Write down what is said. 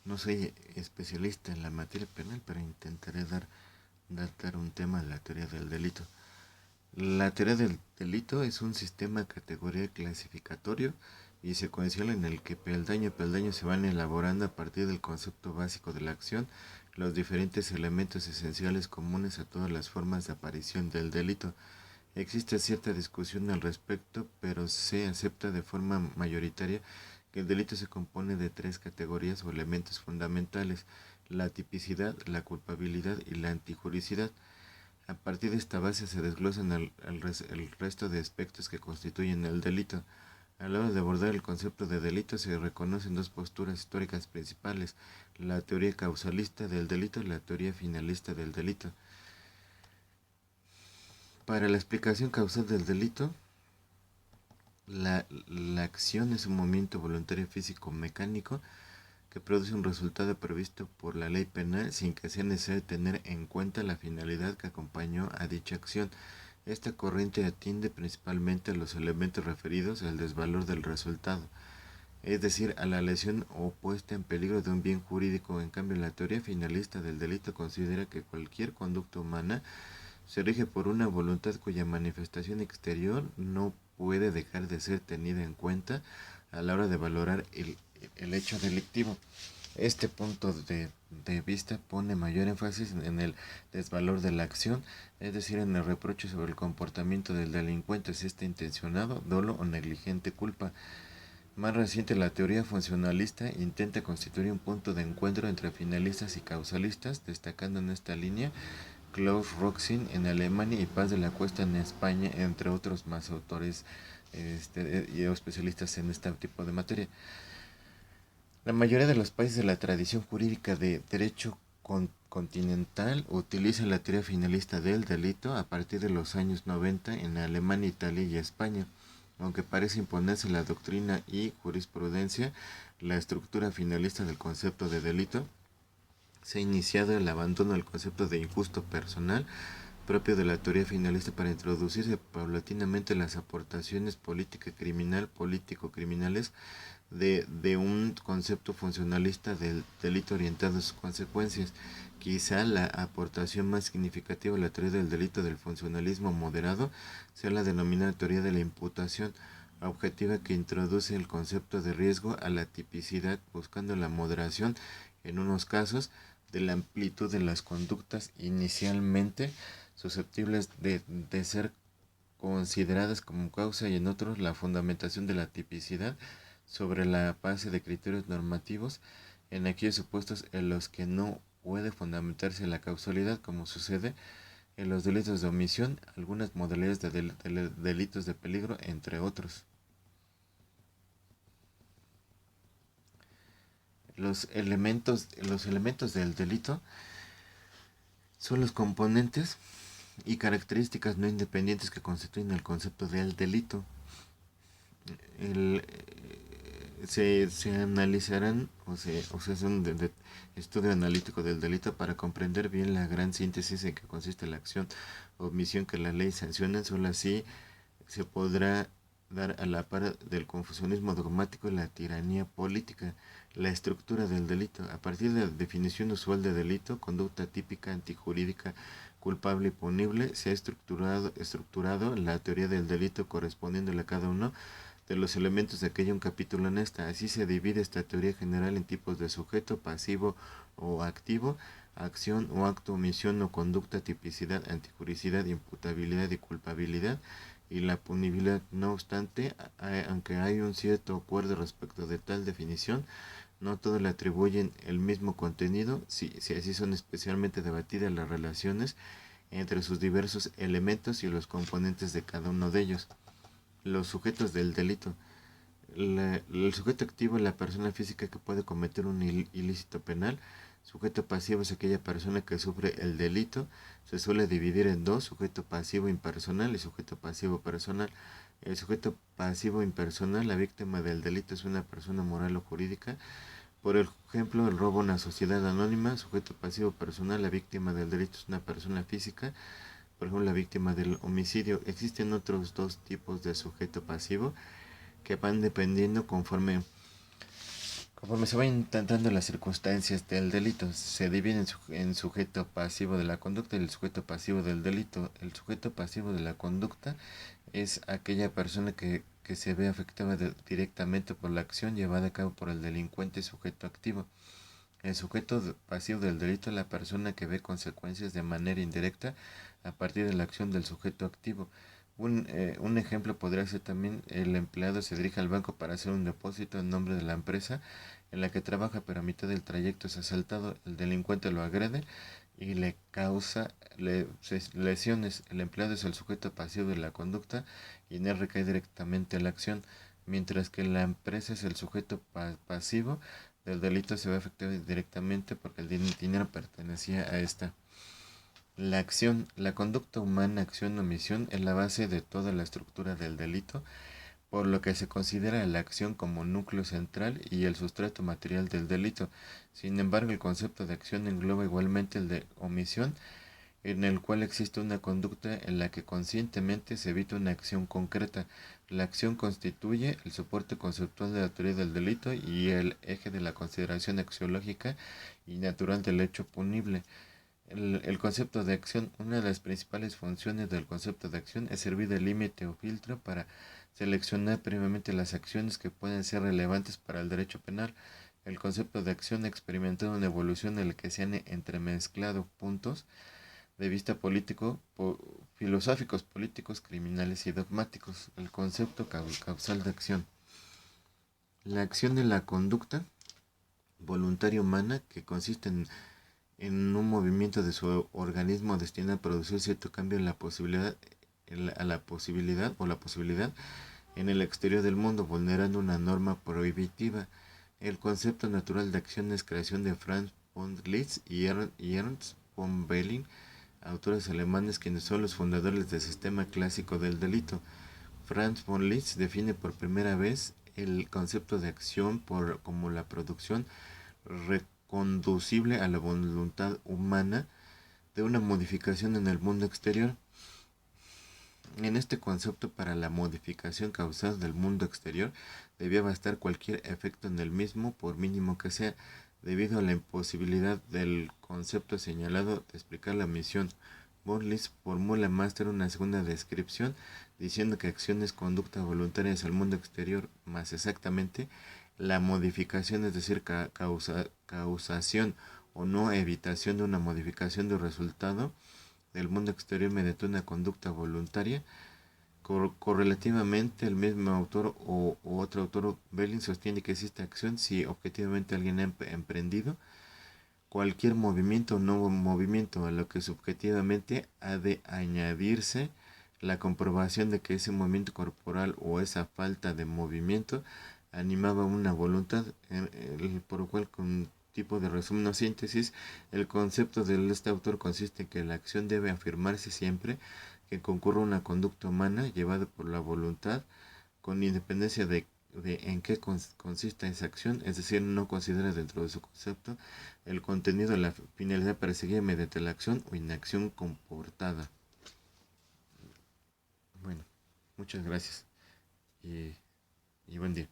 No soy especialista en la materia penal, pero intentaré dar un tema de la teoría del delito. La teoría del delito es un sistema categoría clasificatorio y secuencial en el que peldaño a peldaño se van elaborando a partir del concepto básico de la acción los diferentes elementos esenciales comunes a todas las formas de aparición del delito. Existe cierta discusión al respecto, pero se acepta de forma mayoritaria que el delito se compone de tres categorías o elementos fundamentales: la tipicidad, la culpabilidad y la antijuricidad. A partir de esta base se desglosan el resto de aspectos que constituyen el delito. A la hora de abordar el concepto de delito se reconocen dos posturas históricas principales: la teoría causalista del delito y la teoría finalista del delito. Para la explicación causal del delito, la acción es un movimiento voluntario físico mecánico que produce un resultado previsto por la ley penal sin que sea necesario tener en cuenta la finalidad que acompañó a dicha acción. Esta corriente atiende principalmente a los elementos referidos al desvalor del resultado, es decir, a la lesión o puesta en peligro de un bien jurídico. En cambio, la teoría finalista del delito considera que cualquier conducta humana se rige por una voluntad cuya manifestación exterior no puede dejar de ser tenida en cuenta a la hora de valorar el hecho delictivo. Este punto de vista pone mayor énfasis en el desvalor de la acción, es decir, en el reproche sobre el comportamiento del delincuente, si está intencionado, dolo o negligente culpa. Más reciente, la teoría funcionalista intenta constituir un punto de encuentro entre finalistas y causalistas, destacando en esta línea Klaus Roxin en Alemania y Paz de la Cuesta en España, entre otros más autores y especialistas en este tipo de materia. La mayoría de los países de la tradición jurídica de derecho continental utilizan la teoría finalista del delito a partir de los años 90 en Alemania, Italia y España. Aunque parece imponerse la doctrina y jurisprudencia, la estructura finalista del concepto de delito, se ha iniciado el abandono del concepto de injusto personal propio de la teoría finalista para introducirse paulatinamente las aportaciones político-criminales de un concepto funcionalista del delito orientado a sus consecuencias. Quizá la aportación más significativa a la teoría del delito del funcionalismo moderado sea la denominada teoría de la imputación objetiva, que introduce el concepto de riesgo a la tipicidad, buscando la moderación, en unos casos, de la amplitud de las conductas inicialmente susceptibles de ser consideradas como causa, y en otros la fundamentación de la tipicidad sobre la base de criterios normativos en aquellos supuestos en los que no puede fundamentarse la causalidad, como sucede en los delitos de omisión, algunas modalidades de delitos de peligro, entre otros. Los elementos del delito son los componentes y características no independientes que constituyen el concepto del delito. El, se analizarán o se hace un estudio analítico del delito para comprender bien la gran síntesis en que consiste la acción o omisión que la ley sanciona. Solo así se podrá dar a la par del confusionismo dogmático y la tiranía política. La estructura del delito: a partir de la definición usual de delito, conducta típica, antijurídica, culpable y punible, se ha estructurado la teoría del delito correspondiéndole a cada uno de los elementos de aquella un capítulo en esta. Así se divide esta teoría general en tipos de sujeto, pasivo o activo, acción o acto, omisión o conducta, tipicidad, antijuricidad, imputabilidad y culpabilidad, y la punibilidad. No obstante, aunque hay un cierto acuerdo respecto de tal definición, no todos le atribuyen el mismo contenido, si así son especialmente debatidas las relaciones entre sus diversos elementos y los componentes de cada uno de ellos. Los sujetos del delito: el sujeto activo es la persona física que puede cometer un ilícito penal. Sujeto pasivo es aquella persona que sufre el delito. Se suele dividir en dos: sujeto pasivo impersonal y sujeto pasivo personal. El sujeto pasivo impersonal, la víctima del delito, es una persona moral o jurídica. Por ejemplo, el robo a una sociedad anónima. Sujeto pasivo personal, la víctima del delito es una persona física. Por ejemplo, la víctima del homicidio. Existen otros dos tipos de sujeto pasivo que van dependiendo conforme Conforme se van intentando las circunstancias del delito, se divide en sujeto pasivo de la conducta y el sujeto pasivo del delito. El sujeto pasivo de la conducta es aquella persona que se ve afectada directamente por la acción llevada a cabo por el delincuente sujeto activo. El sujeto pasivo del delito es la persona que ve consecuencias de manera indirecta a partir de la acción del sujeto activo. Un ejemplo podría ser también el empleado se dirige al banco para hacer un depósito en nombre de la empresa en la que trabaja, pero a mitad del trayecto es asaltado, el delincuente lo agrede y le causa lesiones. El empleado es el sujeto pasivo de la conducta y en él recae directamente la acción, mientras que la empresa es el sujeto pasivo del delito, se ve afectado directamente porque el dinero pertenecía a esta. La acción, la conducta humana, acción o omisión es la base de toda la estructura del delito, por lo que se considera la acción como núcleo central y el sustrato material del delito. Sin embargo, el concepto de acción engloba igualmente el de omisión, en el cual existe una conducta en la que conscientemente se evita una acción concreta. La acción constituye el soporte conceptual de la teoría del delito y el eje de la consideración axiológica y natural del hecho punible. El concepto de acción, una de las principales funciones del concepto de acción es servir de límite o filtro para seleccionar previamente las acciones que pueden ser relevantes para el derecho penal. El concepto de acción ha experimentado una evolución en la que se han entremezclado puntos de vista filosóficos, políticos, criminales y dogmáticos. El concepto causal de acción. La acción de la conducta voluntaria humana que consiste en un movimiento de su organismo destinado a producir cierto cambio en la posibilidad, la posibilidad en el exterior del mundo, vulnerando una norma prohibitiva. El concepto natural de acción es creación de Franz von Liszt y Ernst von Belling, autores alemanes quienes son los fundadores del sistema clásico del delito. Franz von Liszt define por primera vez el concepto de acción como la producción reconducible a la voluntad humana de una modificación en el mundo exterior. En este concepto, para la modificación causada del mundo exterior, debía bastar cualquier efecto en el mismo, por mínimo que sea, debido a la imposibilidad del concepto señalado de explicar la misión. Von Liszt formula más tarde una segunda descripción, diciendo que acciones conductas voluntarias al mundo exterior, más exactamente, la modificación, es decir, causación o no evitación de una modificación del resultado del mundo exterior mediante una conducta voluntaria. Correlativamente, el mismo autor o otro autor, Belling, sostiene que existe acción si objetivamente alguien ha emprendido cualquier movimiento o no movimiento, a lo que subjetivamente ha de añadirse la comprobación de que ese movimiento corporal o esa falta de movimiento animaba una voluntad, por lo cual, con tipo de resumen o síntesis, el concepto de este autor consiste en que la acción debe afirmarse siempre que concurra una conducta humana llevada por la voluntad, con independencia de en qué consista esa acción, es decir, no considera dentro de su concepto el contenido de la finalidad perseguida mediante la acción o inacción comportada. Bueno, muchas gracias y, y buen día.